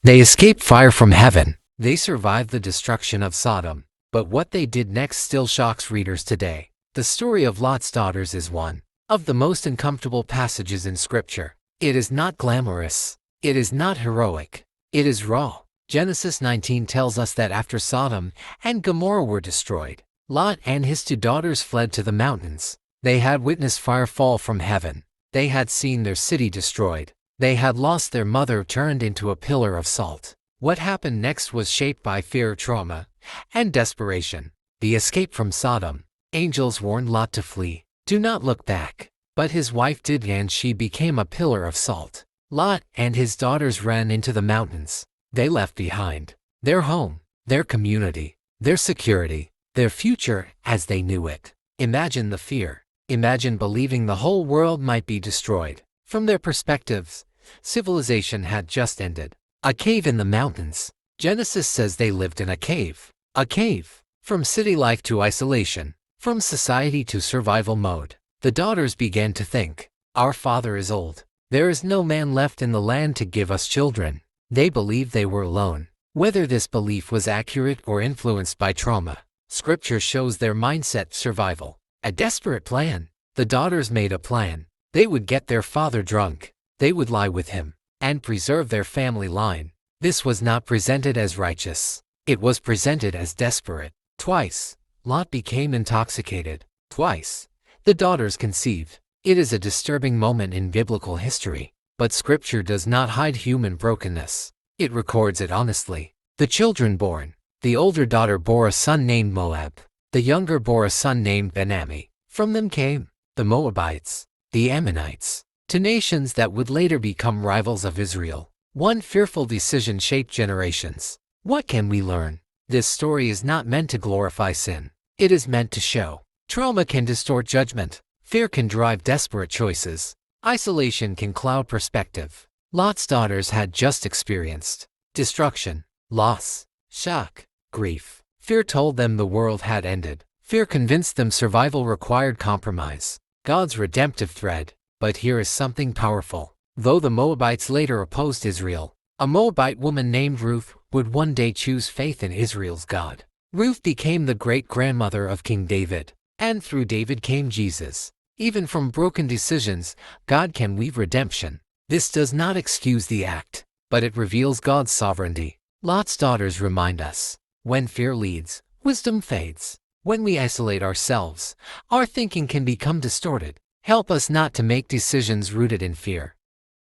They escaped fire from heaven. They survived the destruction of Sodom. But what they did next still shocks readers today. The story of Lot's daughters is one of the most uncomfortable passages in Scripture. It is not glamorous. It is not heroic. It is raw. Genesis 19 tells us that after Sodom and Gomorrah were destroyed, Lot and his two daughters fled to the mountains. They had witnessed fire fall from heaven. They had seen their city destroyed. They had lost their mother turned into a pillar of salt. What happened next was shaped by fear, trauma, and desperation. The escape from Sodom. Angels warned Lot to flee. Do not look back. But his wife did, and she became a pillar of salt. Lot and his daughters ran into the mountains. They left behind their home, their community, their security, their future as they knew it. Imagine the fear. Imagine believing the whole world might be destroyed. From their perspectives, civilization had just ended. A cave in the mountains. Genesis says they lived in a cave. A cave. From city life to isolation. From society to survival mode. The daughters began to think, our father is old. There is no man left in the land to give us children. They believed they were alone. Whether this belief was accurate or influenced by trauma, Scripture shows their mindset: survival. A desperate plan. The daughters made a plan. They would get their father drunk. They would lie with him and preserve their family line. This was not presented as righteous. It was presented as desperate. Twice, Lot became intoxicated. Twice, the daughters conceived. It is a disturbing moment in biblical history, but Scripture does not hide human brokenness. It records it honestly. The children born. The older daughter bore a son named Moab. The younger bore a son named Ben-Ammi. From them came the Moabites, the Ammonites, two nations that would later become rivals of Israel. One fearful decision shaped generations. What can we learn? This story is not meant to glorify sin. It is meant to show trauma can distort judgment. Fear can drive desperate choices. Isolation can cloud perspective. Lot's daughters had just experienced destruction, loss, shock, grief. Fear told them the world had ended. Fear convinced them survival required compromise. God's redemptive thread. But here is something powerful. Though the Moabites later opposed Israel, a Moabite woman named Ruth would one day choose faith in Israel's God. Ruth became the great-grandmother of King David, and through David came Jesus. Even from broken decisions, God can weave redemption. This does not excuse the act, but it reveals God's sovereignty. Lot's daughters remind us, when fear leads, wisdom fades. When we isolate ourselves, our thinking can become distorted. Help us not to make decisions rooted in fear.